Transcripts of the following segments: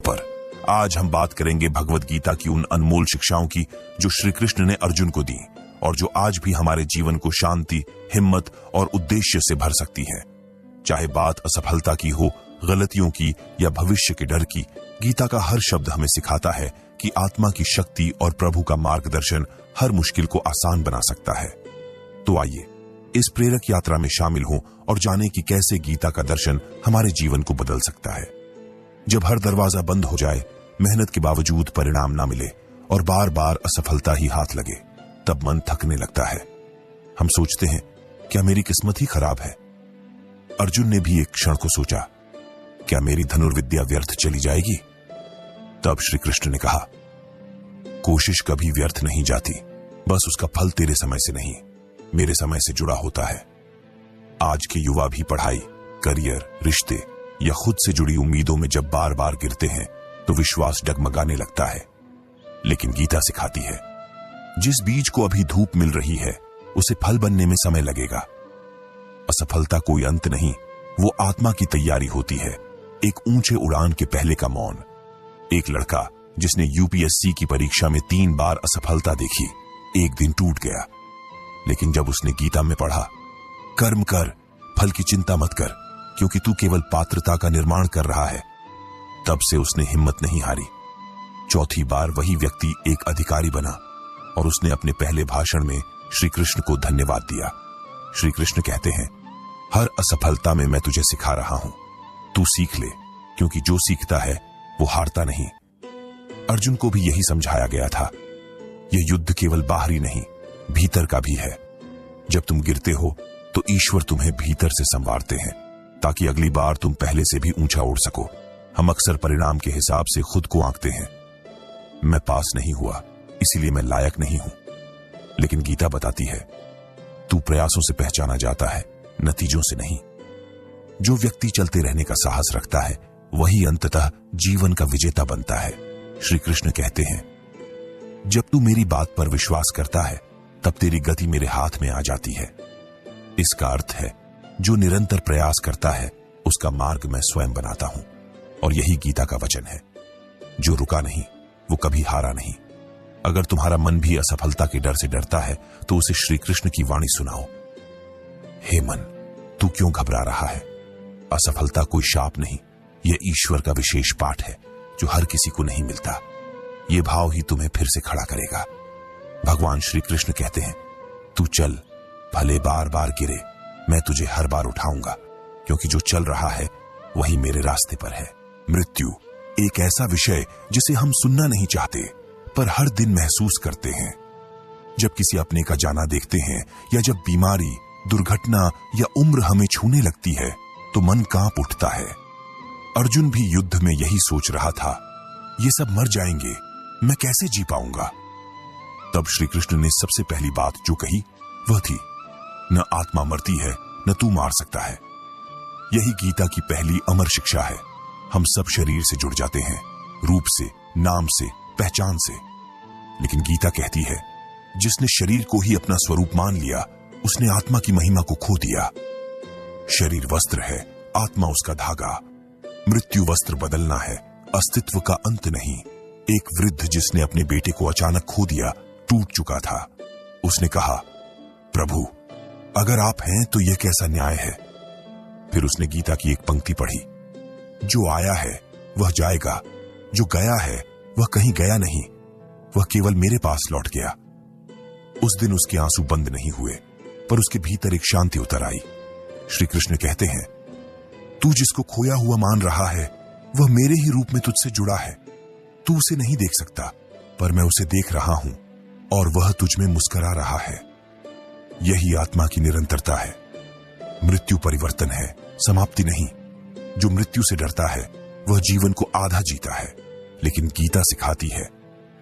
पर। आज हम बात करेंगे भगवद गीता की उन अनमोल शिक्षाओं की जो श्री कृष्ण ने अर्जुन को दी और जो आज भी हमारे जीवन को शांति, हिम्मत और उद्देश्य से भर सकती है। चाहे बात असफलता की हो, गलतियों की या भविष्य के डर की, गीता का हर शब्द हमें सिखाता है कि आत्मा की शक्ति और प्रभु का मार्गदर्शन हर मुश्किल को आसान बना सकता है। तो आइए इस प्रेरक यात्रा में शामिल हों और जानें कि कैसे गीता का दर्शन हमारे जीवन को बदल सकता है। जब हर दरवाजा बंद हो जाए, मेहनत के बावजूद परिणाम ना मिले और बार बार असफलता ही हाथ लगे, तब मन थकने लगता है। हम सोचते हैं, क्या मेरी किस्मत ही खराब है? अर्जुन ने भी एक क्षण को सोचा, क्या मेरी धनुर्विद्या व्यर्थ चली जाएगी? तब श्री कृष्ण ने कहा, कोशिश कभी व्यर्थ नहीं जाती, बस उसका फल तेरे समय से नहीं, मेरे समय से जुड़ा होता है। आज के युवा भी पढ़ाई, करियर, रिश्ते या खुद से जुड़ी उम्मीदों में जब बार बार गिरते हैं तो विश्वास डगमगाने लगता है। लेकिन गीता सिखाती है, जिस बीज को अभी धूप मिल रही है उसे फल बनने में समय लगेगा। असफलता कोई अंत नहीं, वो आत्मा की तैयारी होती है, एक ऊंचे उड़ान के पहले का मौन। एक लड़का जिसने यूपीएससी की परीक्षा में 3 बार असफलता देखी, एक दिन टूट गया। लेकिन जब उसने गीता में पढ़ा, कर्म कर, फल की चिंता मत कर, क्योंकि तू केवल पात्रता का निर्माण कर रहा है, तब से उसने हिम्मत नहीं हारी। चौथी बार वही व्यक्ति एक अधिकारी बना और उसने अपने पहले भाषण में श्री कृष्ण को धन्यवाद दिया। श्री कृष्ण कहते हैं, हर असफलता में मैं तुझे सिखा रहा हूं, तू सीख ले, क्योंकि जो सीखता है वो हारता नहीं। अर्जुन को भी यही समझाया गया था। यह युद्ध केवल बाहरी नहीं, भीतर का भी है। जब तुम गिरते हो तो ईश्वर तुम्हें भीतर से संवारते हैं, ताकि अगली बार तुम पहले से भी ऊंचा उड़ सको। हम अक्सर परिणाम के हिसाब से खुद को आंकते हैं। मैं पास नहीं हुआ, इसीलिए मैं लायक नहीं हूं। लेकिन गीता बताती है, तू प्रयासों से पहचाना जाता है, नतीजों से नहीं। जो व्यक्ति चलते रहने का साहस रखता है वही अंततः जीवन का विजेता बनता है। श्री कृष्ण कहते हैं, जब तू मेरी बात पर विश्वास करता है तब तेरी गति मेरे हाथ में आ जाती है। इसका अर्थ है, जो निरंतर प्रयास करता है उसका मार्ग मैं स्वयं बनाता हूं। और यही गीता का वचन है, जो रुका नहीं वो कभी हारा नहीं। अगर तुम्हारा मन भी असफलता के डर से डरता है तो उसे श्री कृष्ण की वाणी सुनाओ। हे मन, तू क्यों घबरा रहा है? असफलता कोई शाप नहीं, यह ईश्वर का विशेष पाठ है जो हर किसी को नहीं मिलता। यह भाव ही तुम्हें फिर से खड़ा करेगा। भगवान श्री कृष्ण कहते हैं, तू चल, भले बार बार गिरे, मैं तुझे हर बार उठाऊंगा, क्योंकि जो चल रहा है वही मेरे रास्ते पर है। मृत्यु एक ऐसा विषय जिसे हम सुनना नहीं चाहते, पर हर दिन महसूस करते हैं। जब किसी अपने का जाना देखते हैं या जब बीमारी, दुर्घटना या उम्र हमें छूने लगती है तो मन कांप उठता है। अर्जुन भी युद्ध में यही सोच रहा था, ये सब मर जाएंगे, मैं कैसे जी पाऊंगा? तब श्री कृष्ण ने सबसे पहली बात जो कही वह थी, न आत्मा मरती है, न तू मार सकता है। यही गीता की पहली अमर शिक्षा है। हम सब शरीर से जुड़ जाते हैं, रूप से, नाम से, पहचान से। लेकिन गीता कहती है, जिसने शरीर को ही अपना स्वरूप मान लिया उसने आत्मा की महिमा को खो दिया। शरीर वस्त्र है, आत्मा उसका धागा। मृत्यु वस्त्र बदलना है, अस्तित्व का अंत नहीं। एक वृद्ध जिसने अपने बेटे को अचानक खो दिया टूट चुका था। उसने कहा, प्रभु अगर आप हैं तो यह कैसा न्याय है? फिर उसने गीता की एक पंक्ति पढ़ी, जो आया है वह जाएगा, जो गया है वह कहीं गया नहीं, वह केवल मेरे पास लौट गया। उस दिन उसके आंसू बंद नहीं हुए, पर उसके भीतर एक शांति उतर आई। श्री कृष्ण कहते हैं, तू जिसको खोया हुआ मान रहा है वह मेरे ही रूप में तुझसे जुड़ा है। तू उसे नहीं देख सकता, पर मैं उसे देख रहा हूं और वह तुझ में मुस्कुरा रहा है। यही आत्मा की निरंतरता है। मृत्यु परिवर्तन है, समाप्ति नहीं। जो मृत्यु से डरता है वह जीवन को आधा जीता है। लेकिन गीता सिखाती है,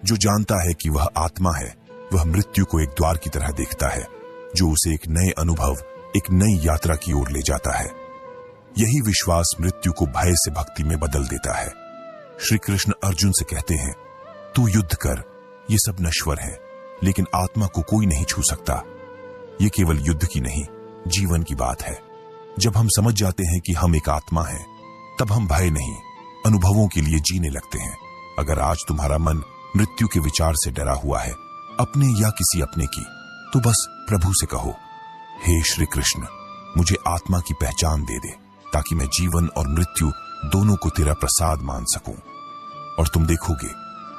जो जानता है कि वह आत्मा है वह मृत्यु को एक द्वार की तरह देखता है, जो उसे एक नए अनुभव, एक नई यात्रा की ओर ले जाता है। यही विश्वास मृत्यु को भय से भक्ति में बदल देता है। श्री कृष्ण अर्जुन से कहते हैं, तू युद्ध कर, ये सब नश्वर है, लेकिन आत्मा को कोई नहीं छू सकता। ये केवल युद्ध की नहीं, जीवन की बात है। जब हम समझ जाते हैं कि हम एक आत्मा हैं, तब हम भय नहीं, अनुभवों के लिए जीने लगते हैं। अगर आज तुम्हारा मन मृत्यु के विचार से डरा हुआ है, अपने या किसी अपने की, तो बस प्रभु से कहो, हे श्री कृष्ण, मुझे आत्मा की पहचान दे दे, ताकि मैं जीवन और मृत्यु दोनों को तेरा प्रसाद मान सकूं। और तुम देखोगे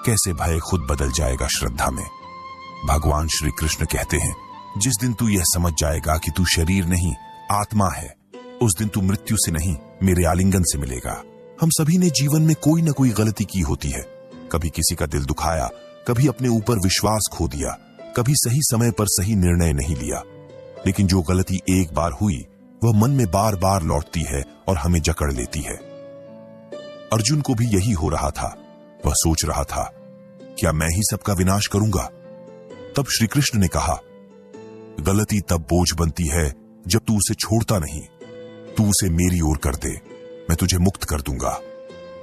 कैसे भय खुद बदल जाएगा श्रद्धा में। भगवान श्री कृष्ण कहते हैं, जिस दिन तू यह समझ जाएगा कि तू शरीर नहीं आत्मा है, उस दिन तू मृत्यु से नहीं मेरे आलिंगन से मिलेगा। हम सभी ने जीवन में कोई ना कोई गलती की होती है। कभी किसी का दिल दुखाया, कभी अपने ऊपर विश्वास खो दिया, कभी सही समय पर सही निर्णय नहीं लिया। लेकिन जो गलती एक बार हुई वह मन में बार बार लौटती है और हमें जकड़ लेती है। अर्जुन को भी यही हो रहा था। वह सोच रहा था, क्या मैं ही सबका विनाश करूंगा? तब श्री कृष्ण ने कहा, गलती तब बोझ बनती है जब तू उसे छोड़ता नहीं। तू उसे मेरी ओर कर दे, मैं तुझे मुक्त कर दूंगा।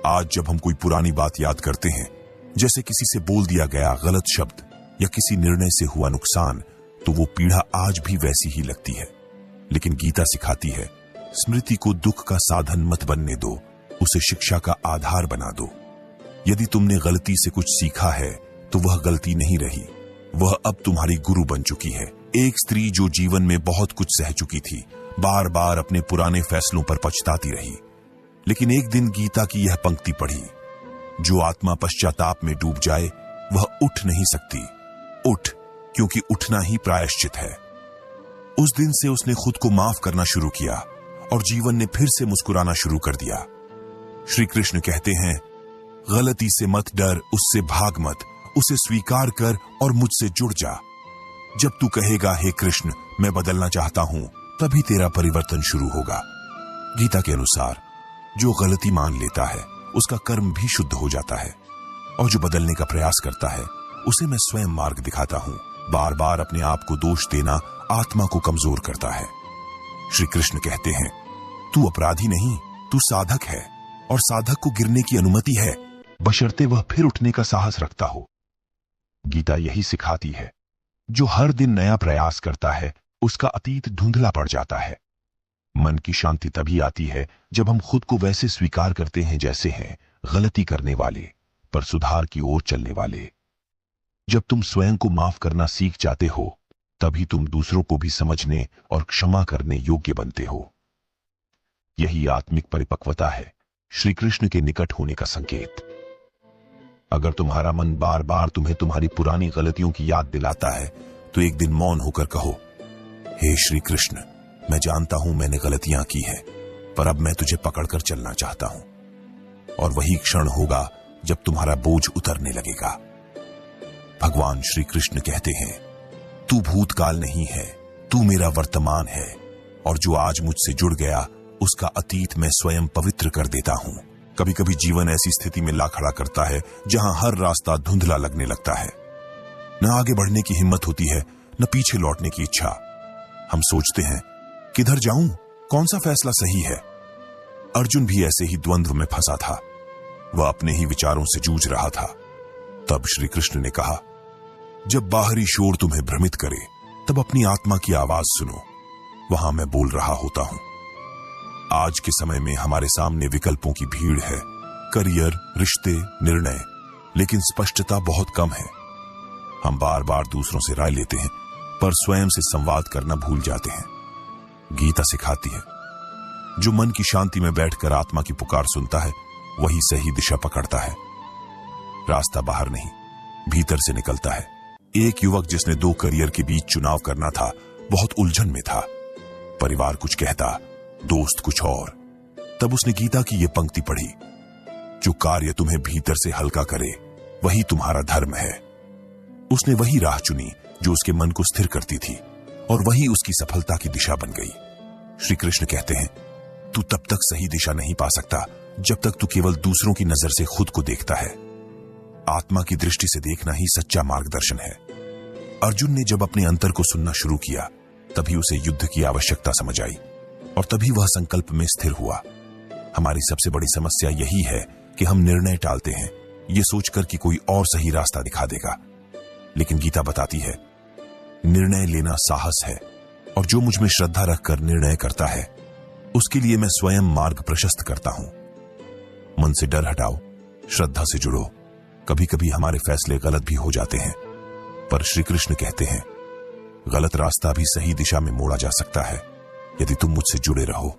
आज जब हम कोई पुरानी बात याद करते हैं, जैसे किसी से बोल दिया गया गलत शब्द या किसी निर्णय से हुआ नुकसान, तो वो पीड़ा आज भी वैसी ही लगती है। लेकिन गीता सिखाती है, स्मृति को दुख का साधन मत बनने दो, उसे शिक्षा का आधार बना दो। यदि तुमने गलती से कुछ सीखा है तो वह गलती नहीं रही, वह अब तुम्हारी गुरु बन चुकी है। एक स्त्री जो जीवन में बहुत कुछ सह चुकी थी, बार बार अपने पुराने फैसलों पर पछताती रही, लेकिन एक दिन गीता की यह पंक्ति पढ़ी, जो आत्मा पश्चाताप में डूब जाए वह उठ नहीं सकती। उठ, क्योंकि उठना ही प्रायश्चित है। उस दिन से उसने खुद को माफ करना शुरू किया और जीवन ने फिर से मुस्कुराना शुरू कर दिया। श्री कृष्ण कहते हैं, गलती से मत डर, उससे भाग मत, उसे स्वीकार कर और मुझसे जुड़ जा। जब तू कहेगा, हे कृष्ण मैं बदलना चाहता हूं, तभी तेरा परिवर्तन शुरू होगा। गीता के अनुसार जो गलती मान लेता है उसका कर्म भी शुद्ध हो जाता है, और जो बदलने का प्रयास करता है उसे मैं स्वयं मार्ग दिखाता हूं। बार बार अपने आप को दोष देना आत्मा को कमजोर करता है। श्री कृष्ण कहते हैं, तू अपराधी नहीं, तू साधक है, और साधक को गिरने की अनुमति है, बशर्ते वह फिर उठने का साहस रखता हो। गीता यही सिखाती है, जो हर दिन नया प्रयास करता है उसका अतीत धुंधला पड़ जाता है। मन की शांति तभी आती है जब हम खुद को वैसे स्वीकार करते हैं जैसे हैं, गलती करने वाले पर सुधार की ओर चलने वाले। जब तुम स्वयं को माफ करना सीख जाते हो, तभी तुम दूसरों को भी समझने और क्षमा करने योग्य बनते हो। यही आत्मिक परिपक्वता है, श्री कृष्ण के निकट होने का संकेत। अगर तुम्हारा मन बार बार तुम्हें तुम्हारी पुरानी गलतियों की याद दिलाता है, तो एक दिन मौन होकर कहो, हे श्री कृष्ण, मैं जानता हूं मैंने गलतियां की हैं, पर अब मैं तुझे पकड़कर चलना चाहता हूं। और वही क्षण होगा जब तुम्हारा बोझ उतरने लगेगा। भगवान श्री कृष्ण कहते हैं, तू भूतकाल नहीं है, तू मेरा वर्तमान है, और जो आज मुझसे जुड़ गया उसका अतीत मैं स्वयं पवित्र कर देता हूं। कभी कभी जीवन ऐसी स्थिति में ला खड़ा करता है जहां हर रास्ता धुंधला लगने लगता है। न आगे बढ़ने की हिम्मत होती है, न पीछे लौटने की इच्छा। हम सोचते हैं, किधर जाऊं, कौन सा फैसला सही है? अर्जुन भी ऐसे ही द्वंद्व में फंसा था। वह अपने ही विचारों से जूझ रहा था। तब श्री कृष्ण ने कहा, जब बाहरी शोर तुम्हें भ्रमित करे, तब अपनी आत्मा की आवाज सुनो, वहां मैं बोल रहा होता हूं। आज के समय में हमारे सामने विकल्पों की भीड़ है, करियर, रिश्ते, निर्णय, लेकिन स्पष्टता बहुत कम है। हम बार बार दूसरों से राय लेते हैं, पर स्वयं से संवाद करना भूल जाते हैं। गीता सिखाती है, जो मन की शांति में बैठकर आत्मा की पुकार सुनता है, वही सही दिशा पकड़ता है। रास्ता बाहर नहीं, भीतर से निकलता है। एक युवक जिसने 2 करियर के बीच चुनाव करना था, बहुत उलझन में था। परिवार कुछ कहता, दोस्त कुछ और। तब उसने गीता की यह पंक्ति पढ़ी, जो कार्य तुम्हें भीतर से हल्का करे, वही तुम्हारा धर्म है। उसने वही राह चुनी जो उसके मन को स्थिर करती थी, और वही उसकी सफलता की दिशा बन गई। श्री कृष्ण कहते हैं, तू तब तक सही दिशा नहीं पा सकता जब तक तू केवल दूसरों की नजर से खुद को देखता है। आत्मा की दृष्टि से देखना ही सच्चा मार्गदर्शन है। अर्जुन ने जब अपने अंतर को सुनना शुरू किया, तभी उसे युद्ध की आवश्यकता समझ आई, और तभी वह संकल्प में स्थिर हुआ। हमारी सबसे बड़ी समस्या यही है कि हम निर्णय टालते हैं, ये सोचकर कि कोई और सही रास्ता दिखा देगा। लेकिन गीता बताती है, निर्णय लेना साहस है, और जो मुझ में श्रद्धा रखकर निर्णय करता है, उसके लिए मैं स्वयं मार्ग प्रशस्त करता हूं। मन से डर हटाओ, श्रद्धा से जुड़ो। कभी कभी हमारे फैसले गलत भी हो जाते हैं, पर श्री कृष्ण कहते हैं गलत रास्ता भी सही दिशा में मोड़ा जा सकता है यदि तुम मुझसे जुड़े रहो।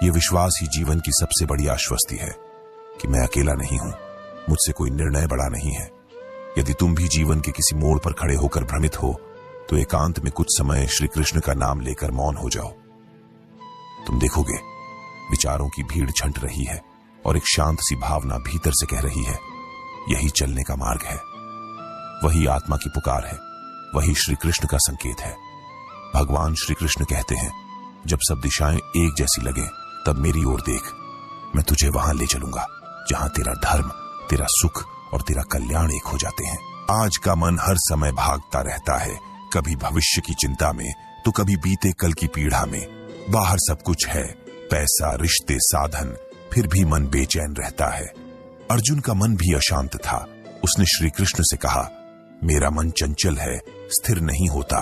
यह विश्वास ही जीवन की सबसे बड़ी आश्वस्ति है कि मैं अकेला नहीं हूं, मुझसे कोई निर्णय बड़ा नहीं है। यदि तुम भी जीवन के किसी मोड़ पर खड़े होकर भ्रमित हो तो एकांत में कुछ समय श्री कृष्ण का नाम लेकर मौन हो जाओ। तुम देखोगे विचारों की भीड़ छंट रही है और एक शांत सी भावना भीतर से कह रही है यही चलने का मार्ग है। वही आत्मा की पुकार है, वही श्री कृष्ण का संकेत है। भगवान श्री कृष्ण कहते हैं जब सब दिशाएं एक जैसी लगे तब मेरी ओर देख, मैं तुझे वहां ले चलूंगा जहां तेरा धर्म, तेरा सुख और तेरा कल्याण एक हो जाते हैं। आज का मन हर समय भागता रहता है, कभी भविष्य की चिंता में तो कभी बीते कल की पीड़ा में। बाहर सब कुछ है, पैसा, रिश्ते, साधन, फिर भी मन बेचैन रहता है। अर्जुन का मन भी अशांत था। उसने श्री कृष्ण से कहा मेरा मन चंचल है, स्थिर नहीं होता।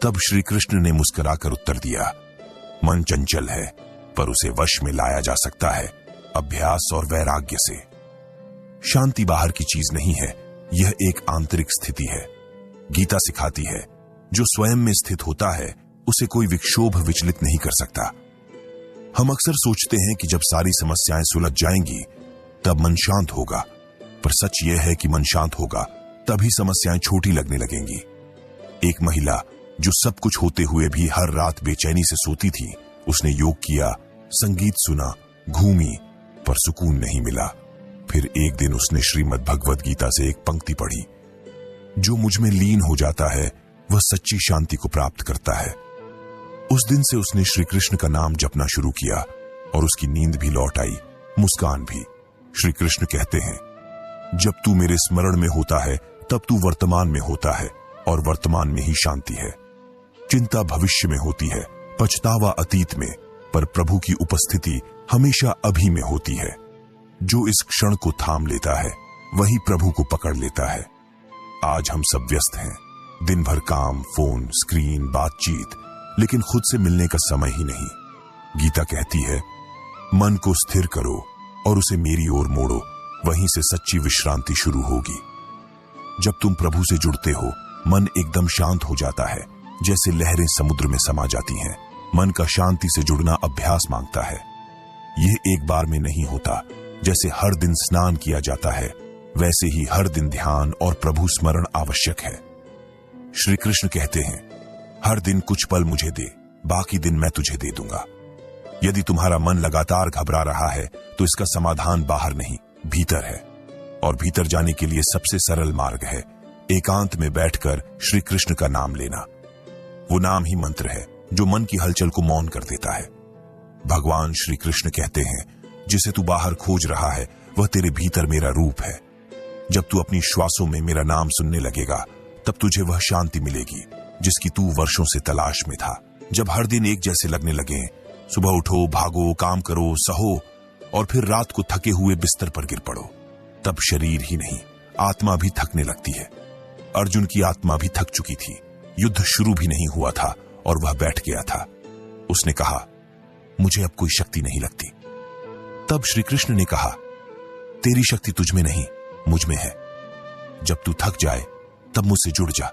तब श्री कृष्ण ने मुस्कुराकर उत्तर दिया मन चंचल है पर उसे वश में लाया जा सकता है अभ्यास और वैराग्य से। शांति बाहर की चीज नहीं है, यह एक आंतरिक स्थिति है। गीता सिखाती है जो स्वयं में स्थित होता है उसे कोई विक्षोभ विचलित नहीं कर सकता। हम अक्सर सोचते हैं कि जब सारी समस्याएं सुलझ जाएंगी तब मन शांत होगा, पर सच यह है कि मन शांत होगा तभी समस्याएं छोटी लगने लगेंगी। एक महिला जो सब कुछ होते हुए भी हर रात बेचैनी से सोती थी, उसने योग किया, संगीत सुना, घूमी, पर सुकून नहीं मिला। फिर एक दिन उसने श्रीमद् भगवद गीता से एक पंक्ति पढ़ी, जो मुझ में लीन हो जाता है वह सच्ची शांति को प्राप्त करता है। उस दिन से उसने श्री कृष्ण का नाम जपना शुरू किया और उसकी नींद भी लौट आई, मुस्कान भी। श्री कृष्ण कहते हैं जब तू मेरे स्मरण में होता है तब तू वर्तमान में होता है और वर्तमान में ही शांति है। चिंता भविष्य में होती है, पछतावा अतीत में, पर प्रभु की उपस्थिति हमेशा अभी में होती है। जो इस क्षण को थाम लेता है वही प्रभु को पकड़ लेता है। आज हम सब व्यस्त हैं, दिन भर काम, फोन, स्क्रीन, बातचीत, लेकिन खुद से मिलने का समय ही नहीं। गीता कहती है मन को स्थिर करो और उसे मेरी ओर मोड़ो, वहीं से सच्ची विश्रांति शुरू होगी। जब तुम प्रभु से जुड़ते हो मन एकदम शांत हो जाता है, जैसे लहरें समुद्र में समा जाती हैं। मन का शांति से जुड़ना अभ्यास मांगता है। यह एक बार में नहीं होता। जैसे हर दिन स्नान किया जाता है वैसे ही हर दिन ध्यान और प्रभु स्मरण आवश्यक है। श्री कृष्ण कहते हैं हर दिन कुछ पल मुझे दे, बाकी दिन मैं तुझे दे दूंगा। यदि तुम्हारा मन लगातार घबरा रहा है तो इसका समाधान बाहर नहीं, भीतर है। और भीतर जाने के लिए सबसे सरल मार्ग है एकांत में बैठकर श्री कृष्ण का नाम लेना। वो नाम ही मंत्र है जो मन की हलचल को मौन कर देता है। भगवान श्री कृष्ण कहते हैं जिसे तू बाहर खोज रहा है वह तेरे भीतर मेरा रूप है। जब तू अपनी श्वासों में मेरा नाम सुनने लगेगा तब तुझे वह शांति मिलेगी जिसकी तू वर्षों से तलाश में था। जब हर दिन एक जैसे लगने लगे, सुबह उठो, भागो, काम करो, सहो और फिर रात को थके हुए बिस्तर पर गिर पड़ो, तब शरीर ही नहीं आत्मा भी थकने लगती है। अर्जुन की आत्मा भी थक चुकी थी। युद्ध शुरू भी नहीं हुआ था और वह बैठ गया था। उसने कहा मुझे अब कोई शक्ति नहीं लगती। तब श्री कृष्ण ने कहा तेरी शक्ति तुझ में नहीं, मुझ में है। जब तू थक जाए तब मुझसे जुड़ जा,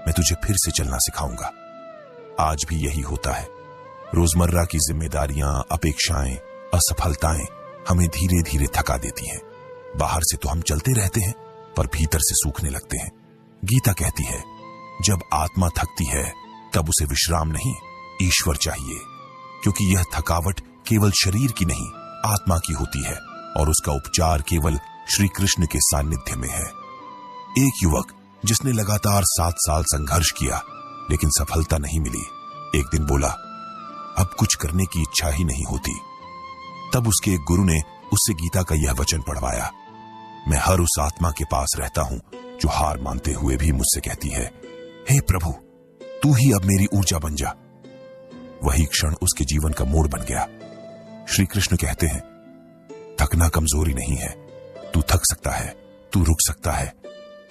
मैं तुझे फिर से चलना सिखाऊंगा। आज भी यही होता है। रोजमर्रा की जिम्मेदारियां, अपेक्षाएं, असफलताएं हमें धीरे धीरे थका देती हैं। बाहर से तो हम चलते रहते हैं पर भीतर से सूखने लगते हैं। गीता कहती है जब आत्मा थकती है तब उसे विश्राम नहीं, ईश्वर चाहिए, क्योंकि यह थकावट केवल शरीर की नहीं आत्मा की होती है और उसका उपचार केवल श्री कृष्ण के सानिध्य में है। एक युवक जिसने लगातार 7 साल संघर्ष किया लेकिन सफलता नहीं मिली, एक दिन बोला अब कुछ करने की इच्छा ही नहीं होती। तब उसके एक गुरु ने उससे गीता का यह वचन पढ़वाया, मैं हर उस आत्मा के पास रहता हूं जो हार मानते हुए भी मुझसे कहती है हे प्रभु तू ही अब मेरी ऊर्जा बन जा। वही क्षण उसके जीवन का मोड़ बन गया। श्री कृष्ण कहते हैं थकना कमजोरी नहीं है, तू थक सकता है, तू रुक सकता है,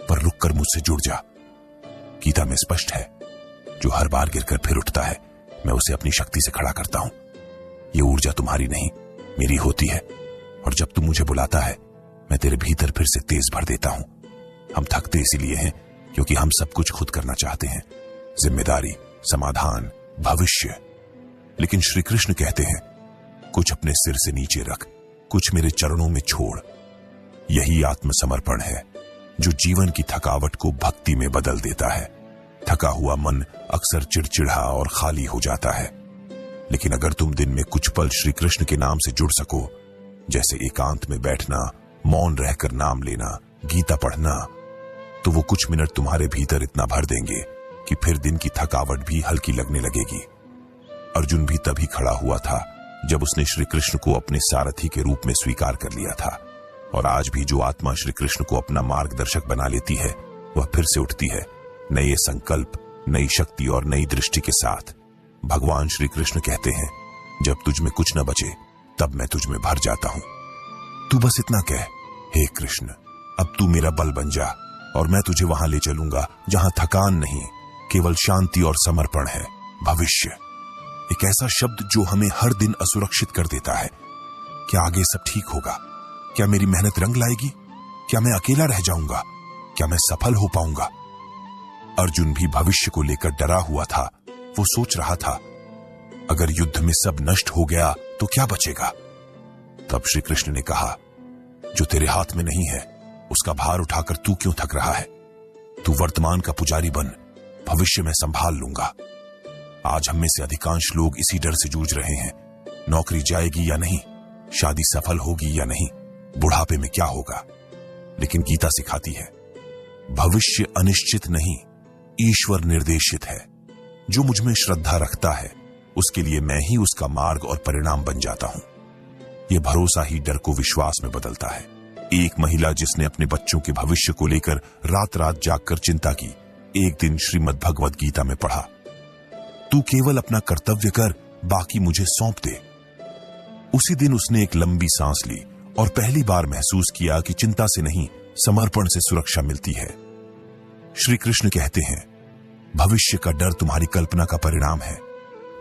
पर रुक कर मुझसे जुड़ जा। गीता में स्पष्ट है जो हर बार गिरकर फिर उठता है मैं उसे अपनी शक्ति से खड़ा करता हूं। यह ऊर्जा तुम्हारी नहीं मेरी होती है और जब तू मुझे बुलाता है मैं तेरे भीतर फिर से तेज भर देता हूं। हम थकते इसीलिए हैं क्योंकि हम सब कुछ खुद करना चाहते हैं, जिम्मेदारी, समाधान, भविष्य। लेकिन श्री कृष्ण कहते हैं कुछ अपने सिर से नीचे रख, कुछ मेरे चरणों में छोड़। यही आत्मसमर्पण है जो जीवन की थकावट को भक्ति में बदल देता है। थका हुआ मन अक्सर चिड़चिड़ा और खाली हो जाता है, लेकिन अगर तुम दिन में कुछ पल श्री कृष्ण के नाम से जुड़ सको, जैसे एकांत में बैठना, मौन रहकर नाम लेना, गीता पढ़ना, तो वो कुछ मिनट तुम्हारे भीतर इतना भर देंगे कि फिर दिन की थकावट भी हल्की लगने लगेगी। अर्जुन भी तभी खड़ा हुआ था जब उसने श्री कृष्ण को अपने सारथी के रूप में स्वीकार कर लिया था। और आज भी जो आत्मा श्री कृष्ण को अपना मार्गदर्शक बना लेती है, वह फिर से उठती है नए संकल्प, नई शक्ति और नई दृष्टि के साथ। भगवान श्री कृष्ण कहते हैं जब तुझ में कुछ न बचे तब मैं तुझ में भर जाता हूं। तू बस इतना कह, हे कृष्ण अब तू मेरा बल बन जा और मैं तुझे वहां ले चलूंगा जहां थकान नहीं, केवल शांति और समर्पण है। भविष्य, एक ऐसा शब्द जो हमें हर दिन असुरक्षित कर देता है। क्या आगे सब ठीक होगा? क्या मेरी मेहनत रंग लाएगी? क्या मैं अकेला रह जाऊंगा? क्या मैं सफल हो पाऊंगा? अर्जुन भी भविष्य को लेकर डरा हुआ था। वो सोच रहा था अगर युद्ध में सब नष्ट हो गया तो क्या बचेगा? तब श्री कृष्ण ने कहा जो तेरे हाथ में नहीं है उसका भार उठाकर तू क्यों थक रहा है? तू वर्तमान का पुजारी बन, भविष्य में संभाल लूंगा। आज हम में से अधिकांश लोग इसी डर से जूझ रहे हैं, नौकरी जाएगी या नहीं, शादी सफल होगी या नहीं, बुढ़ापे में क्या होगा। लेकिन गीता सिखाती है भविष्य अनिश्चित नहीं, ईश्वर निर्देशित है। जो मुझ में श्रद्धा रखता है उसके लिए मैं ही उसका मार्ग और परिणाम बन जाता हूं। यह भरोसा ही डर को विश्वास में बदलता है। एक महिला जिसने अपने बच्चों के भविष्य को लेकर रात रात जागकर चिंता की, एक दिन श्रीमद् भगवद गीता में पढ़ा, तू केवल अपना कर्तव्य कर, बाकी मुझे सौंप दे। उसी दिन उसने एक लंबी सांस ली और पहली बार महसूस किया कि चिंता से नहीं, समर्पण से सुरक्षा मिलती है। श्री कृष्ण कहते हैं भविष्य का डर तुम्हारी कल्पना का परिणाम है,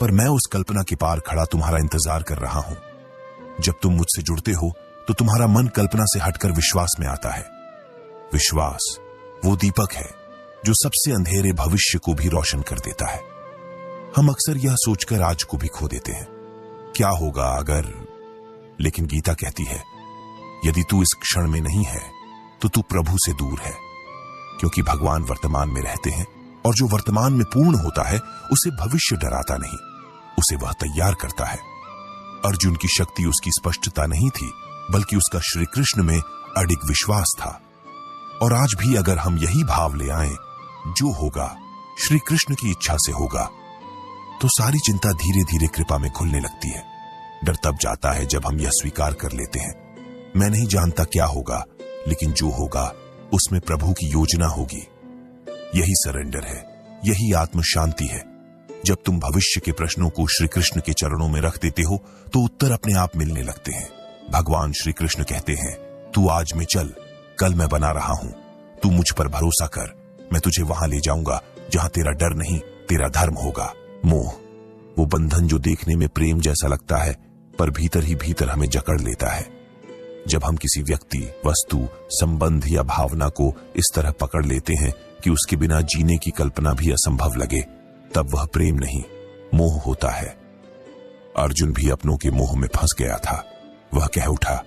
पर मैं उस कल्पना के पार खड़ा तुम्हारा इंतजार कर रहा हूं। जब तुम मुझसे जुड़ते हो तो तुम्हारा मन कल्पना से हटकर विश्वास में आता है। विश्वास वो दीपक है जो सबसे अंधेरे भविष्य को भी रोशन कर देता है। हम अक्सर यह सोचकर आज को भी खो देते हैं, क्या होगा अगर। लेकिन गीता कहती है यदि तू इस क्षण में नहीं है तो तू प्रभु से दूर है, क्योंकि भगवान वर्तमान में रहते हैं और जो वर्तमान में पूर्ण होता है उसे भविष्य डराता नहीं, उसे वह तैयार करता है। अर्जुन की शक्ति उसकी स्पष्टता नहीं थी, बल्कि उसका श्री कृष्ण में अडिग विश्वास था। और आज भी अगर हम यही भाव ले आएं, जो होगा श्री कृष्ण की इच्छा से होगा, तो सारी चिंता धीरे धीरे कृपा में खुलने लगती है। डर तब जाता है जब हम यह स्वीकार कर लेते हैं मैं नहीं जानता क्या होगा, लेकिन जो होगा उसमें प्रभु की योजना होगी। यही सरेंडर है, यही आत्म शांति है। जब तुम भविष्य के प्रश्नों को श्री कृष्ण के चरणों में रख देते हो तो उत्तर अपने आप मिलने लगते हैं। भगवान श्री कृष्ण कहते हैं तू आज में चल, कल मैं बना रहा हूं, तू मुझ पर भरोसा कर, मैं तुझे वहां ले जाऊंगा जहां तेरा डर नहीं, तेरा धर्म होगा। मोह, वो बंधन जो देखने में प्रेम जैसा लगता है पर भीतर ही भीतर हमें जकड़ लेता है। जब हम किसी व्यक्ति, वस्तु, संबंध या भावना को इस तरह पकड़ लेते हैं कि उसके बिना जीने की कल्पना भी असंभव लगे, तब वह प्रेम नहीं, मोह होता है। अर्जुन भी अपनों के मोह में फंस गया था। वह कह उठा,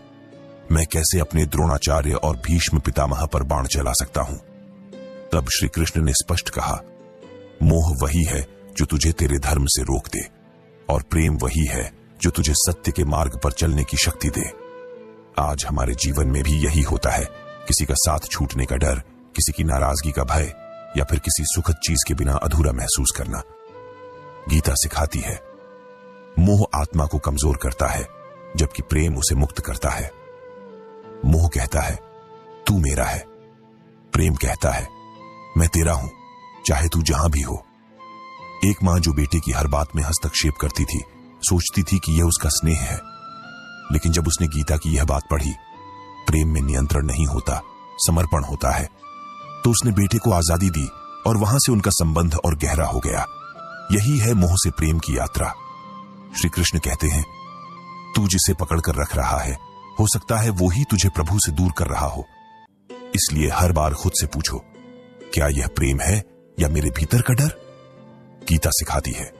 मैं कैसे अपने द्रोणाचार्य और भीष्म पितामह पर बाण चला सकता हूं। तब श्री कृष्ण ने स्पष्ट कहा, मोह वही है जो तुझे तेरे धर्म से रोक दे, और प्रेम वही है जो तुझे सत्य के मार्ग पर चलने की शक्ति दे। आज हमारे जीवन में भी यही होता है, किसी का साथ छूटने का डर, किसी की नाराजगी का भय, या फिर किसी सुखद चीज के बिना अधूरा महसूस करना। गीता सिखाती है मोह आत्मा को कमजोर करता है, जबकि प्रेम उसे मुक्त करता है। मोह कहता है तू मेरा है, प्रेम कहता है मैं तेरा हूं, चाहे तू जहां भी हो। एक मां जो बेटे की हर बात में हस्तक्षेप करती थी, सोचती थी कि यह उसका स्नेह है, लेकिन जब उसने गीता की यह बात पढ़ी, प्रेम में नियंत्रण नहीं होता, समर्पण होता है, तो उसने बेटे को आजादी दी और वहां से उनका संबंध और गहरा हो गया। यही है मोह से प्रेम की यात्रा। श्री कृष्ण कहते हैं तू जिसे पकड़कर रख रहा है हो सकता है वो ही तुझे प्रभु से दूर कर रहा हो। इसलिए हर बार खुद से पूछो, क्या यह प्रेम है या मेरे भीतर का डर? गीता सिखाती है,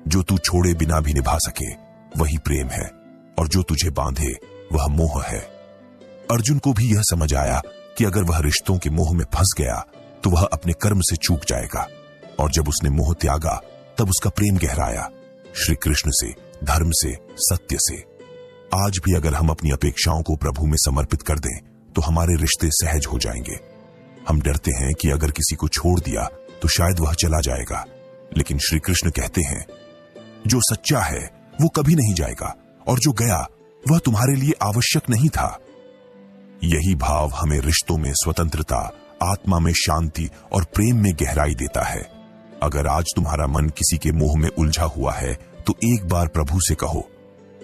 जो तू छोड़े बिना भी निभा सके वही प्रेम है, और जो तुझे बांधे वह मोह है। अर्जुन को भी यह समझ आया कि अगर वह रिश्तों के मोह में फंस गया तो वह अपने कर्म से चूक जाएगा, और जब उसने मोह त्यागा तब उसका प्रेम गहराया, श्री कृष्ण से, धर्म से, सत्य से। आज भी अगर हम अपनी अपेक्षाओं को प्रभु में समर्पित कर दें तो हमारे रिश्ते सहज हो जाएंगे। हम डरते हैं कि अगर किसी को छोड़ दिया तो शायद वह चला जाएगा, लेकिन श्री कृष्ण कहते हैं, जो सच्चा है वो कभी नहीं जाएगा, और जो गया वह तुम्हारे लिए आवश्यक नहीं था। यही भाव हमें रिश्तों में स्वतंत्रता, आत्मा में शांति और प्रेम में गहराई देता है। अगर आज तुम्हारा मन किसी के मोह में उलझा हुआ है तो एक बार प्रभु से कहो,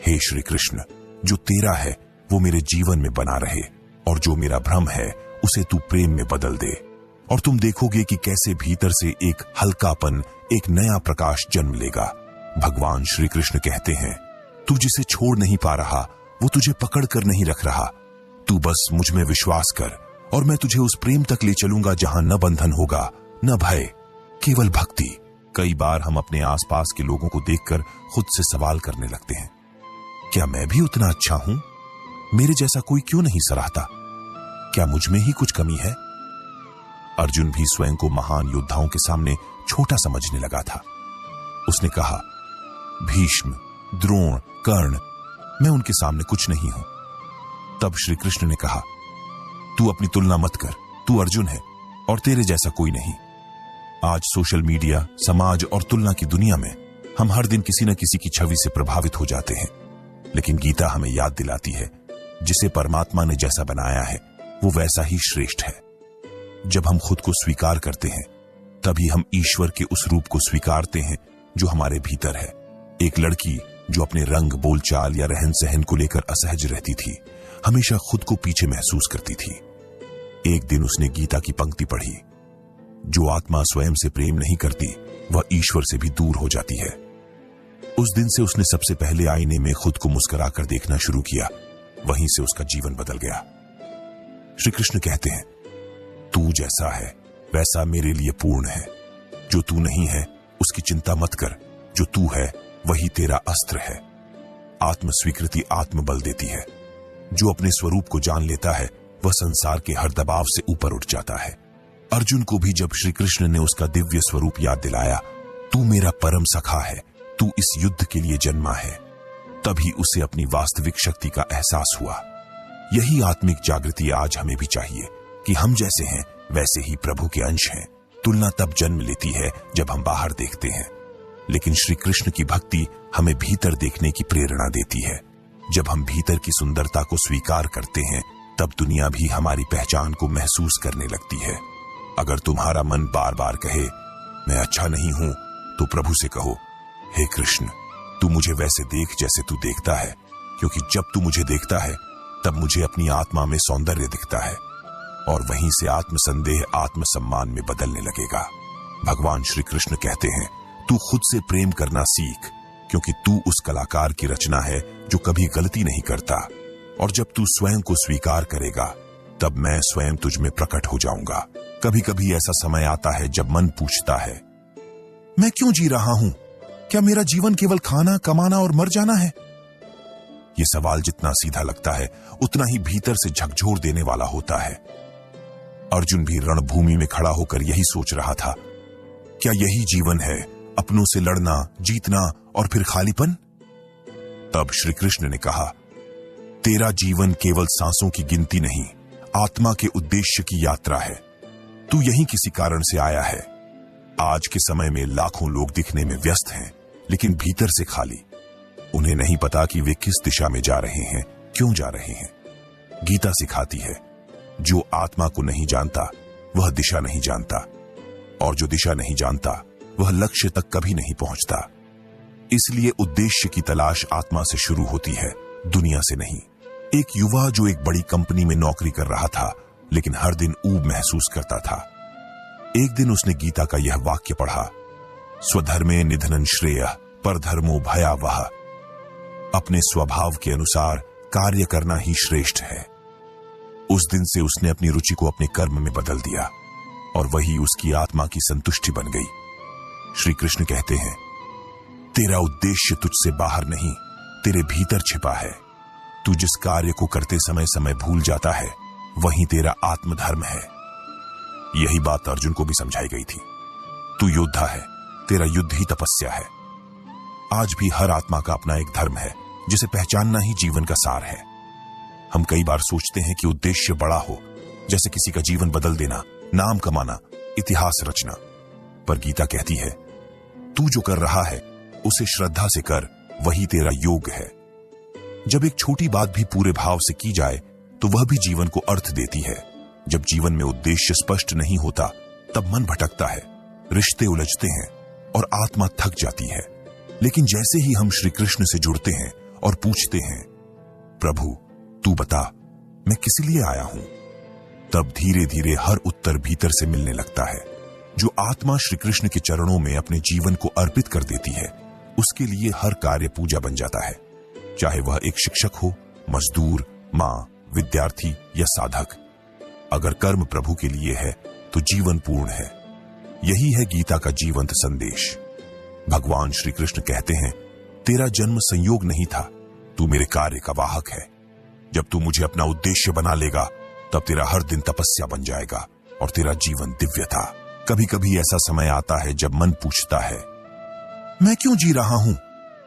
हे श्री कृष्ण, जो तेरा है वो मेरे जीवन में बना रहे, और जो मेरा भ्रम है उसे तू प्रेम में बदल दे। और तुम देखोगे कि कैसे भीतर से एक हल्कापन, एक नया प्रकाश जन्म लेगा। भगवान श्री कृष्ण कहते हैं, तू जिसे छोड़ नहीं पा रहा वो तुझे पकड़ कर नहीं रख रहा। तू बस मुझ में विश्वास कर और मैं तुझे उस प्रेम तक ले चलूंगा जहां न बंधन होगा, न भय, केवल भक्ति। कई बार हम अपने आसपास के लोगों को देखकर खुद से सवाल करने लगते हैं, क्या मैं भी उतना अच्छा हूं? मेरे जैसा कोई क्यों नहीं सराहता? क्या मुझ में ही कुछ कमी है? अर्जुन भी स्वयं को महान योद्धाओं के सामने छोटा समझने लगा था। उसने कहा, भीष्म, द्रोण, कर्ण, मैं उनके सामने कुछ नहीं हूं। तब श्री कृष्ण ने कहा, तू अपनी तुलना मत कर, तू अर्जुन है और तेरे जैसा कोई नहीं। आज सोशल मीडिया, समाज और तुलना की दुनिया में हम हर दिन किसी न किसी की छवि से प्रभावित हो जाते हैं, लेकिन गीता हमें याद दिलाती है, जिसे परमात्मा ने जैसा बनाया है वो वैसा ही श्रेष्ठ है। जब हम खुद को स्वीकार करते हैं तभी हम ईश्वर के उस रूप को स्वीकारते हैं जो हमारे भीतर है। एक लड़की जो अपने रंग, बोलचाल या रहन सहन को लेकर असहज रहती थी, हमेशा खुद को पीछे महसूस करती थी। एक दिन उसने गीता की पंक्ति पढ़ी, जो आत्मा स्वयं से प्रेम नहीं करती वह ईश्वर से भी दूर हो जाती है। उस दिन से उसने सबसे पहले आईने में खुद को मुस्कुराकर देखना शुरू किया। वहीं से उसका जीवन बदल गया। श्री कृष्ण कहते हैं, तू जैसा है वैसा मेरे लिए पूर्ण है। जो तू नहीं है उसकी चिंता मत कर, जो तू है वही तेरा अस्त्र है। आत्म स्वीकृति आत्मबल देती है। जो अपने स्वरूप को जान लेता है वह संसार के हर दबाव से ऊपर उठ जाता है। अर्जुन को भी जब श्री कृष्ण ने उसका दिव्य स्वरूप याद दिलाया, तू मेरा परम सखा है, तू इस युद्ध के लिए जन्मा है, तभी उसे अपनी वास्तविक शक्ति का एहसास हुआ। यही आत्मिक जागृति आज हमें भी चाहिए कि हम जैसे हैं वैसे ही प्रभु के अंश हैं। तुलना तब जन्म लेती है जब हम बाहर देखते हैं, लेकिन श्री कृष्ण की भक्ति हमें भीतर देखने की प्रेरणा देती है। जब हम भीतर की सुंदरता को स्वीकार करते हैं तब दुनिया भी हमारी पहचान को महसूस करने लगती है। अगर तुम्हारा मन बार बार कहे मैं अच्छा नहीं हूं, तो प्रभु से कहो, हे कृष्ण, तू मुझे वैसे देख जैसे तू देखता है, क्योंकि जब तू मुझे देखता है तब मुझे अपनी आत्मा में सौंदर्य दिखता है, और वहीं से आत्मसंदेह आत्मसम्मान में बदलने लगेगा। भगवान श्री कृष्ण कहते हैं, तू खुद से प्रेम करना सीख, क्योंकि तू उस कलाकार की रचना है जो कभी गलती नहीं करता, और जब तू स्वयं को स्वीकार करेगा तब मैं स्वयं तुझ में प्रकट हो जाऊंगा। कभी कभी ऐसा समय आता है जब मन पूछता है, मैं क्यों जी रहा हूं? क्या मेरा जीवन केवल खाना, कमाना और मर जाना है? यह सवाल जितना सीधा लगता है उतना ही भीतर से झकझोर देने वाला होता है। अर्जुन भी रणभूमि में खड़ा होकर यही सोच रहा था, क्या यही जीवन है, अपनों से लड़ना, जीतना और फिर खालीपन? तब श्री कृष्ण ने कहा, तेरा जीवन केवल सांसों की गिनती नहीं, आत्मा के उद्देश्य की यात्रा है। तू यहीं किसी कारण से आया है। आज के समय में लाखों लोग दिखने में व्यस्त हैं, लेकिन भीतर से खाली। उन्हें नहीं पता कि वे किस दिशा में जा रहे हैं, क्यों जा रहे हैं। गीता सिखाती है, जो आत्मा को नहीं जानता वह दिशा नहीं जानता, और जो दिशा नहीं जानता वह लक्ष्य तक कभी नहीं पहुंचता। इसलिए उद्देश्य की तलाश आत्मा से शुरू होती है, दुनिया से नहीं। एक युवा जो एक बड़ी कंपनी में नौकरी कर रहा था, लेकिन हर दिन ऊब महसूस करता था। एक दिन उसने गीता का यह वाक्य पढ़ा, स्वधर्मे निधनं श्रेयः परधर्मो भयावह। अपने स्वभाव के अनुसार कार्य करना ही श्रेष्ठ है। उस दिन से उसने अपनी रुचि को अपने कर्म में बदल दिया और वही उसकी आत्मा की संतुष्टि बन गई। श्री कृष्ण कहते हैं, तेरा उद्देश्य तुझसे बाहर नहीं, तेरे भीतर छिपा है। तू जिस कार्य को करते समय समय भूल जाता है, वही तेरा आत्मधर्म है। यही बात अर्जुन को भी समझाई गई थी। तू योद्धा है, तेरा युद्ध ही तपस्या है। आज भी हर आत्मा का अपना एक धर्म है, जिसे पहचानना ही जीवन का सार है। हम कई बार सोचते हैं कि उद्देश्य बड़ा हो, जैसे किसी का जीवन बदल देना, नाम कमाना, इतिहास रचना। पर गीता कहती है, तू जो कर रहा है उसे श्रद्धा से कर, वही तेरा योग है। जब एक छोटी बात भी पूरे भाव से की जाए तो वह भी जीवन को अर्थ देती है। जब जीवन में उद्देश्य स्पष्ट नहीं होता, तब मन भटकता है, रिश्ते उलझते हैं और आत्मा थक जाती है। लेकिन जैसे ही हम श्री कृष्ण से जुड़ते हैं और पूछते हैं, प्रभु तू बता मैं किस लिए आया हूं, तब धीरे धीरे हर उत्तर भीतर से मिलने लगता है। जो आत्मा श्री कृष्ण के चरणों में अपने जीवन को अर्पित कर देती है, उसके लिए हर कार्य पूजा बन जाता है। चाहे वह एक शिक्षक हो, मजदूर, मां, विद्यार्थी या साधक। अगर कर्म प्रभु के लिए है तो जीवन पूर्ण है। यही है गीता का जीवंत संदेश। भगवान श्री कृष्ण कहते हैं, तेरा जन्म संयोग नहीं था, तू मेरे कार्य का वाहक है। जब तू मुझे अपना उद्देश्य बना लेगा, तब तेरा हर दिन तपस्या बन जाएगा और तेरा जीवन दिव्य था। कभी कभी ऐसा समय आता है जब मन पूछता है, मैं क्यों जी रहा हूं?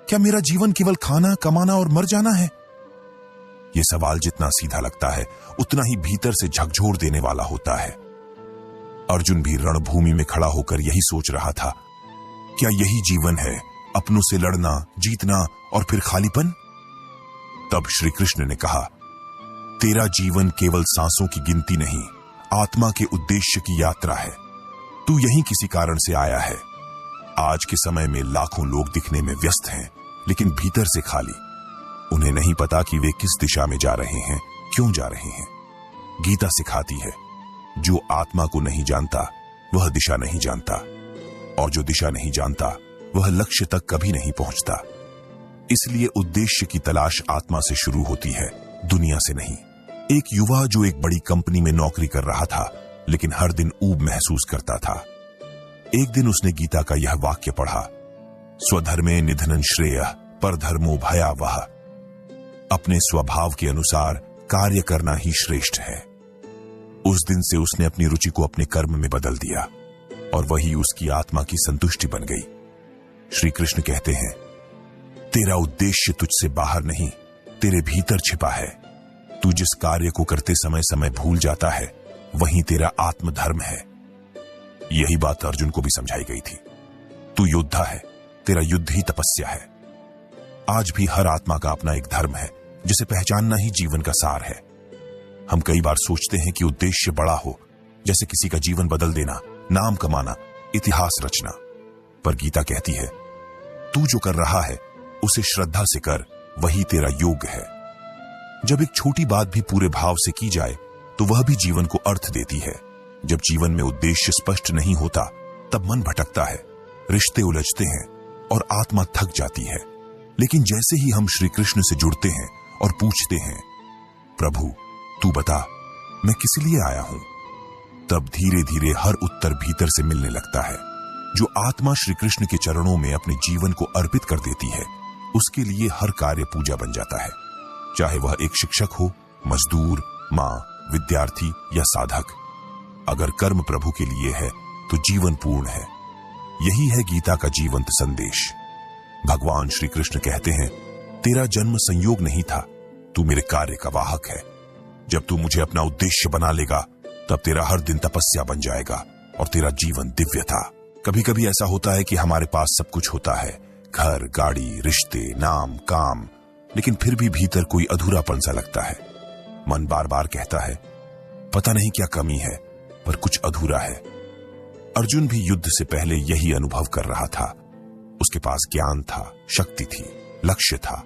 क्या मेरा जीवन केवल खाना, कमाना और मर जाना है? यह सवाल जितना सीधा लगता है, उतना ही भीतर से झकझोर देने वाला होता है। अर्जुन भी रणभूमि में खड़ा होकर यही सोच रहा था। क्या यही जीवन है, अपनों से लड़ना, जीतना और फिर खालीपन? तब श्री कृष्ण ने कहा, तेरा जीवन केवल सांसों की गिनती नहीं, आत्मा के उद्देश्य की यात्रा है। तू यहीं किसी कारण से आया है। आज के समय में लाखों लोग दिखने में व्यस्त हैं, लेकिन भीतर से खाली। उन्हें नहीं पता कि वे किस दिशा में जा रहे हैं, क्यों जा रहे हैं। गीता सिखाती है, जो आत्मा को नहीं जानता वह दिशा नहीं जानता, और जो दिशा नहीं जानता वह लक्ष्य तक कभी नहीं पहुंचता। इसलिए उद्देश्य की तलाश आत्मा से शुरू होती है, दुनिया से नहीं। एक युवा जो एक बड़ी कंपनी में नौकरी कर रहा था, लेकिन हर दिन ऊब महसूस करता था। एक दिन उसने गीता का यह वाक्य पढ़ा, स्वधर्मे निधनं श्रेयः परधर्मो भयावह। अपने स्वभाव के अनुसार कार्य करना ही श्रेष्ठ है। उस दिन से उसने अपनी रुचि को अपने कर्म में बदल दिया और वही उसकी आत्मा की संतुष्टि बन गई। श्री कृष्ण कहते हैं, तेरा उद्देश्य तुझसे बाहर नहीं, तेरे भीतर छिपा है। तू जिस कार्य को करते समय समय भूल जाता है, वही तेरा आत्मधर्म है। यही बात अर्जुन को भी समझाई गई थी। तू योद्धा है, तेरा युद्ध ही तपस्या है। आज भी हर आत्मा का अपना एक धर्म है, जिसे पहचानना ही जीवन का सार है। हम कई बार सोचते हैं कि उद्देश्य बड़ा हो, जैसे किसी का जीवन बदल देना, नाम कमाना, इतिहास रचना। पर गीता कहती है, तू जो कर रहा है उसे श्रद्धा से कर, वही तेरा योग है। जब एक छोटी बात भी पूरे भाव से की जाए तो वह भी जीवन को अर्थ देती है। जब जीवन में उद्देश्य स्पष्ट नहीं होता, तब मन भटकता है, रिश्ते उलझते हैं और आत्मा थक जाती है। लेकिन जैसे ही हम श्री कृष्ण से जुड़ते हैं और पूछते हैं, प्रभु तू बता मैं किस लिए आया हूं, तब धीरे धीरे हर उत्तर भीतर से मिलने लगता है। जो आत्मा श्री कृष्ण के चरणों में अपने जीवन को अर्पित कर देती है, उसके लिए हर कार्य पूजा बन जाता है। चाहे वह एक शिक्षक हो, मजदूर, मां, विद्यार्थी या साधक। अगर कर्म प्रभु के लिए है तो जीवन पूर्ण है। यही है गीता का जीवंत संदेश। भगवान श्री कृष्ण कहते हैं, तेरा जन्म संयोग नहीं था, तू मेरे कार्य का वाहक है। जब तू मुझे अपना उद्देश्य बना लेगा, तब तेरा हर दिन तपस्या बन जाएगा और तेरा जीवन दिव्य था। कभी कभी ऐसा होता है कि हमारे पास सब कुछ होता है, घर, गाड़ी, रिश्ते, नाम, काम, लेकिन फिर भी भीतर कोई अधूरापन सा लगता है। मन बार बार कहता है, पता नहीं क्या कमी है, पर कुछ अधूरा है। अर्जुन भी युद्ध से पहले यही अनुभव कर रहा था। उसके पास ज्ञान था, शक्ति थी, लक्ष्य था,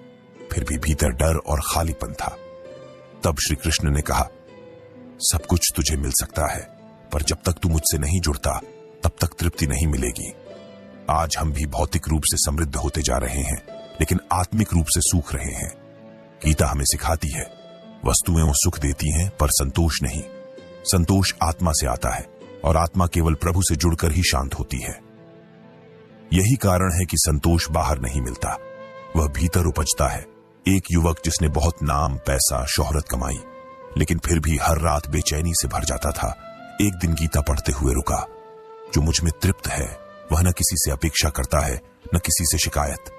फिर भी भीतर डर और खालीपन था। तब श्री कृष्ण ने कहा, सब कुछ तुझे मिल सकता है, पर जब तक तू मुझसे नहीं जुड़ता, तब तक तृप्ति नहीं मिलेगी। आज हम भी भौतिक रूप से समृद्ध होते जा रहे हैं, लेकिन आत्मिक रूप से सूख रहे हैं। गीता हमें सिखाती है, वस्तुएं वो सुख देती हैं पर संतोष नहीं। संतोष आत्मा से आता है और आत्मा केवल प्रभु से जुड़कर ही शांत होती है। यही कारण है कि संतोष बाहर नहीं मिलता, वह भीतर उपजता है। एक युवक जिसने बहुत नाम, पैसा, शोहरत कमाई, लेकिन फिर भी हर रात बेचैनी से भर जाता था, एक दिन गीता पढ़ते हुए रुका। जो मुझ में तृप्त है वह न किसी से अपेक्षा करता है, न किसी से शिकायत।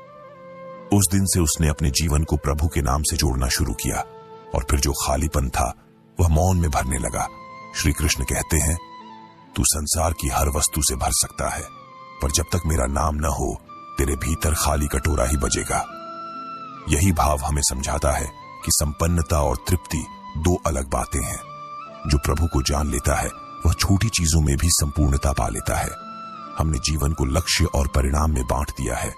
उस दिन से उसने अपने जीवन को प्रभु के नाम से जोड़ना शुरू किया और फिर जो खालीपन था वह मौन में भरने लगा। श्री कृष्ण कहते हैं, तू संसार की हर वस्तु से भर सकता है, पर जब तक मेरा नाम न हो तेरे भीतर खाली कटोरा ही बजेगा। यही भाव हमें समझाता है कि संपन्नता और तृप्ति दो अलग बातें हैं। जो प्रभु को जान लेता है वह छोटी चीजों में भी संपूर्णता पा लेता है। हमने जीवन को लक्ष्य और परिणाम में बांट दिया है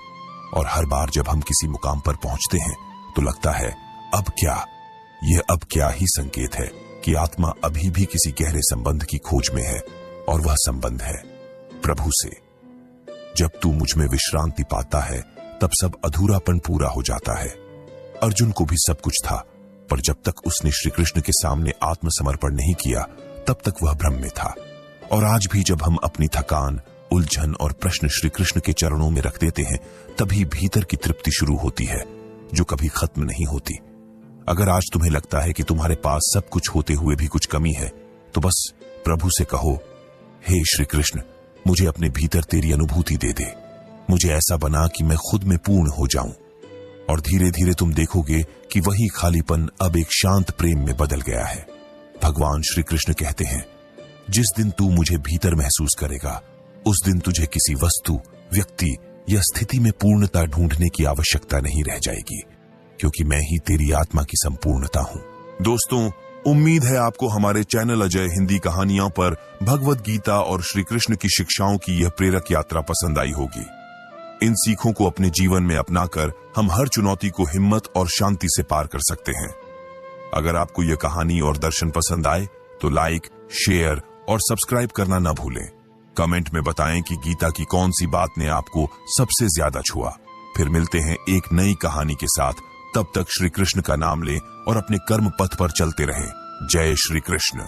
और हर बार जब हम किसी मुकाम पर पहुंचते हैं तो लगता है अब क्या। यह अब क्या ही संकेत है कि आत्मा अभी भी किसी गहरे संबंध की खोज में है और वह संबंध है प्रभु से। जब तू मुझ में विश्रांति पाता है तब सब अधूरापन पूरा हो जाता है। अर्जुन को भी सब कुछ था, पर जब तक उसने श्री कृष्ण के सामने आत्मसमर्पण नहीं किया तब तक वह भ्रम में था। और आज भी जब हम अपनी थकान, उलझन और प्रश्न श्री कृष्ण के चरणों में रख देते हैं तभी भीतर की तृप्ति शुरू होती है जो कभी खत्म नहीं होती। अगर आज तुम्हें लगता है कि तुम्हारे पास सब कुछ होते हुए भी कुछ कमी है तो बस प्रभु से कहो, हे श्री कृष्ण, मुझे अपने भीतर तेरी अनुभूति दे दे। मुझे ऐसा बना कि मैं खुद में पूर्ण हो जाऊं। और धीरे धीरे तुम देखोगे कि वही खालीपन अब एक शांत प्रेम में बदल गया है। भगवान श्री कृष्ण कहते हैं, जिस दिन तू मुझे भीतर महसूस करेगा उस दिन तुझे किसी वस्तु, व्यक्ति या स्थिति में पूर्णता ढूंढने की आवश्यकता नहीं रह जाएगी, क्योंकि मैं ही तेरी आत्मा की संपूर्णता हूं। दोस्तों, उम्मीद है आपको हमारे चैनल अजय हिंदी कहानियों पर भगवद गीता और श्री कृष्ण की शिक्षाओं की यह प्रेरक यात्रा पसंद आई होगी। इन सीखों को अपने जीवन में अपनाकर हम हर चुनौती को हिम्मत और शांति से पार कर सकते हैं। अगर आपको यह कहानी और दर्शन पसंद आए तो लाइक, शेयर और सब्सक्राइब करना न भूलें। कमेंट में बताएं कि गीता की कौन सी बात ने आपको सबसे ज्यादा छुआ। फिर मिलते हैं एक नई कहानी के साथ। तब तक श्री कृष्ण का नाम लें और अपने कर्म पथ पर चलते रहें। जय श्री कृष्ण।